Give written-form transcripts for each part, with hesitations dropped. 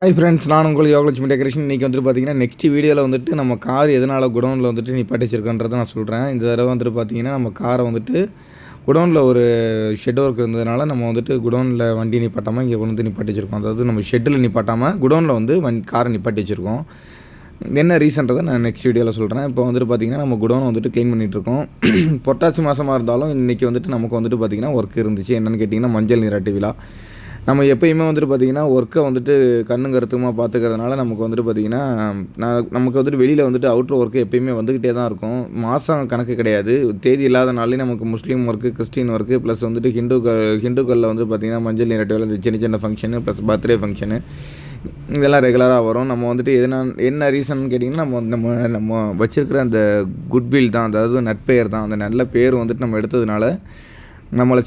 Hi friends, நான் உங்கள் Yogalakshmi decoration. இன்றைக்கி வந்துட்டு பார்த்தீங்கன்னா, நெக்ஸ்ட் வீடியோவில் வந்துட்டு நம்ம கார் எதனால் குடோனில் வந்துட்டு நிப்பாட்டி வச்சிருக்கோன்றதை நான் சொல்கிறேன். இந்த தடவை வந்துட்டு பார்த்தீங்கன்னா, நம்ம காரை வந்துட்டு குடோனில் ஒரு ஷெட் ஒர்க் இருந்ததுனால நம்ம வந்துட்டு குடோனில் வண்டி நிப்பாட்டாமல் இங்கே கொண்டு வந்து நிப்பாட்டி வச்சுருக்கோம். அதாவது நம்ம ஷெட்டில் நிப்பாட்டாமல் குடோனில் வந்து காரை நிப்பாட்டி வச்சுருக்கோம். என்ன ரீசன்றதை நான் நெக்ஸ்ட் வீடியோவில் சொல்கிறேன். இப்போ வந்துட்டு பார்த்திங்கன்னா, நம்ம குடோனை வந்துட்டு க்ளீன் பண்ணிகிட்ருக்கோம். புரட்டாசி மாதமாக இருந்தாலும் இன்றைக்கி வந்துட்டு நமக்கு வந்துட்டு பார்த்திங்கன்னா ஒர்க் இருந்துச்சு. என்னென்னு கேட்டிங்கன்னா, மஞ்சள் நீராட்டு விழா. நம்ம எப்பயுமே வந்துட்டு பார்த்திங்கன்னா ஒர்க்கை வந்துட்டு கண்ணும் கருத்துமாக பார்த்துக்கிறதுனால நமக்கு வந்துட்டு பார்த்திங்கன்னா நமக்கு வந்துட்டு வெளியில் வந்துட்டு அவுட்ரு ஒர்க்கு எப்பயுமே வந்துக்கிட்டே தான் இருக்கும். மாதம் கணக்கு கிடையாது. தேதி இல்லாத நாள்லேயும் நமக்கு முஸ்லீம் ஒர்க்கு, கிறிஸ்டின் ஒர்க்கு, ப்ளஸ் வந்துட்டு ஹிந்துக்களில் வந்து பார்த்திங்கன்னா மஞ்சள் நீராட்டு வேலை, இந்த சின்ன சின்ன ஃபங்க்ஷனு, ப்ளஸ் பர்த்டே ஃபங்க்ஷனு, இதெல்லாம் ரெகுலராக வரும். நம்ம வந்துட்டு என்ன ரீசன் கேட்டிங்கன்னா, நம்ம நம்ம வச்சுருக்கிற அந்த குட்வில் தான், அதாவது நட்பெயர் தான். அந்த நல்ல பேர் வந்துட்டு நம்ம எடுத்ததுனால நம்மளை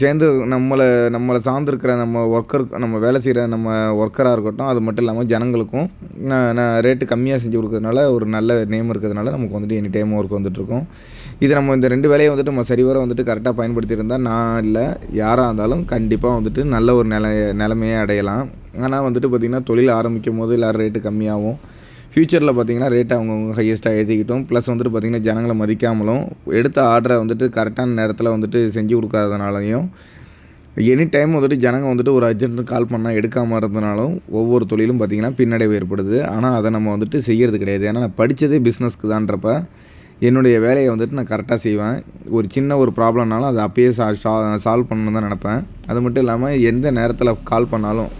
சார்ந்திருக்கிற நம்ம நம்ம வேலை செய்கிற நம்ம ஒர்க்கராக இருக்கட்டும், அது மட்டும் இல்லாமல் ஜனங்களுக்கும் நான் ரேட்டு கம்மியாக செஞ்சு கொடுக்கறதுனால ஒரு நல்ல நேம் இருக்கிறதுனால நமக்கு வந்துட்டு எனி டைம் ஒர்க் வந்துட்டுருக்கும். இது நம்ம இந்த 2 வேலையை வந்துட்டு நம்ம சரிவர வந்துட்டு கரெக்டாக பயன்படுத்தியிருந்தால் நான் இல்லை யாராக இருந்தாலும் கண்டிப்பாக வந்துட்டு நல்ல ஒரு நிலைமையை அடையலாம். ஆனால் வந்துட்டு பார்த்திங்கன்னா, தொழில் ஆரம்பிக்கும் போது எல்லோரும் ரேட்டு கம்மியாகும். ஃப்யூச்சரில் பார்த்திங்கன்னா ரேட்டை அவங்கவுங்க ஹையஸ்ட்டாக ஏற்றிக்கிட்டும். ப்ளஸ் வந்துட்டு பார்த்திங்கன்னா, ஜனங்களை மதிக்காமலும் எடுத்த ஆர்டரை வந்துட்டு கரெக்டான நேரத்தில் வந்துட்டு செஞ்சு கொடுக்காதனாலையும், எனி டைம் வந்துட்டு ஜனங்க வந்துட்டு ஒரு அர்ஜென்ட்டு கால் பண்ணால் எடுக்காமல் இருந்தனாலும் ஒவ்வொரு தொழிலும் பார்த்திங்கன்னா பின்னடைவு ஏற்படுது. ஆனால் அதை நம்ம வந்துட்டு செய்கிறது கிடையாது. ஏன்னா நான் படித்ததே பிஸ்னஸ்க்கு தான்றப்ப என்னுடைய வேலையை வந்துட்டு நான் கரெக்டாக செய்வேன். ஒரு சின்ன ஒரு ப்ராப்ளம்னாலும் அதை அப்பயே சால்வ் பண்ணணுன்னு தான் நினப்பேன். அது மட்டும் இல்லாமல் எந்த நேரத்தில் கால் பண்ணாலும்,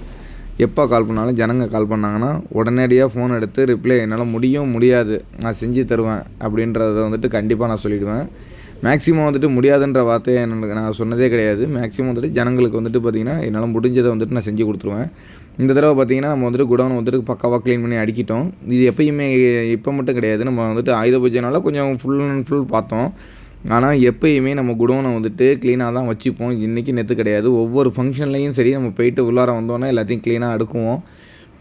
எப்போ கால் பண்ணாலும் ஜனங்க கால் பண்ணாங்கன்னா உடனடியாக ஃபோன் எடுத்து ரிப்ளை என்னால் முடியாது, நான் செஞ்சு தருவேன் அப்படின்றத வந்துட்டு கண்டிப்பாக நான் சொல்லிவிடுவேன். மேக்ஸிமம் வந்துட்டு முடியாதுன்ற வார்த்தையை நான் சொன்னதே கிடையாது. மேக்ஸிமம் வந்துட்டு ஜனங்களுக்கு வந்துட்டு பார்த்திங்கன்னா என்னால் முடிஞ்சதை வந்துட்டு நான் செஞ்சு கொடுத்துருவேன். இந்த தடவை பார்த்திங்கன்னா, நம்ம வந்துட்டு குடோனை வந்துட்டு பக்காவாக க்ளீன் பண்ணி அடிக்கிட்டோம். இது எப்பயுமே இப்போ மட்டும் கிடையாது. நம்ம வந்துட்டு ஆயுத பூஜைனால கொஞ்சம் ஃபுல் அண்ட் ஃபுல் பார்த்தோம். ஆனால் எப்பயுமே நம்ம குடோனை வந்துட்டு க்ளீனாக தான் வச்சுப்போம். இன்றைக்கி நேற்று கிடையாது. ஒவ்வொரு ஃபங்க்ஷன்லேயும் சரி, நம்ம போயிட்டு உள்ளார வந்தோன்னா எல்லாத்தையும் க்ளீனாக அடுக்குவோம்.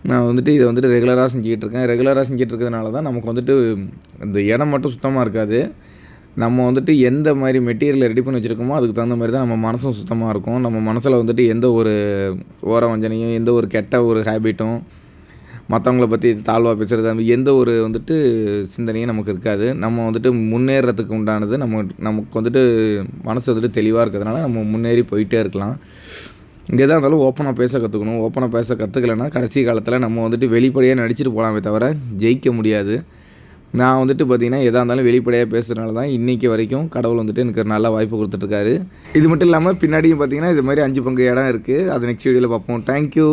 நான் வந்துட்டு இதை வந்துட்டு ரெகுலராக செஞ்சுக்கிட்டுருக்கேன். ரெகுலராக செஞ்சிட்ருக்கிறதுனால தான் நமக்கு வந்துட்டு இந்த இடம் மட்டும் சுத்தமாக இருக்காது. நம்ம வந்துட்டு எந்த மாதிரி மெட்டீரியலை ரெடி பண்ணி வச்சுருக்கோமோ அதுக்கு தகுந்த மாதிரி தான் நம்ம மனசும் சுத்தமாக இருக்கும். நம்ம மனசில் வந்துட்டு எந்த ஒரு ஓர வஞ்சனையும், எந்த ஒரு கெட்ட ஒரு ஹேபிட்டும், மற்றவங்கள பற்றி தாழ்வாக பேசுகிறது, அந்த எந்த ஒரு வந்துட்டு சிந்தனையும் நமக்கு இருக்காது. நம்ம வந்துட்டு முன்னேறத்துக்கு உண்டானது நமக்கு வந்துட்டு மனசு வந்துட்டு தெளிவாக இருக்கிறதுனால நம்ம முன்னேறி போயிட்டே இருக்கலாம். எதாக இருந்தாலும் ஓப்பனாக பேச கற்றுக்கணும். ஓப்பனாக பேச கற்றுக்கலைன்னா கடைசி காலத்தில் நம்ம வந்துட்டு வெளிப்படையாக நடிச்சிட்டு போகலாமே தவிர ஜெயிக்க முடியாது. நான் வந்துட்டு பார்த்திங்கன்னா, எதாக இருந்தாலும் வெளிப்படையாக பேசுகிறதுனால தான் இன்றைக்கி வரைக்கும் கடவுள் வந்துட்டு எனக்கு ஒரு நல்ல வாய்ப்பு கொடுத்துட்ருக்காரு. இது மட்டும் இல்லாமல் பின்னாடியும் பார்த்திங்கன்னா இது மாதிரி 5 பங்கு இடம் இருக்குது. அது நெக்ஸ்ட் வீடியோவில் பார்ப்போம். தேங்க்யூ.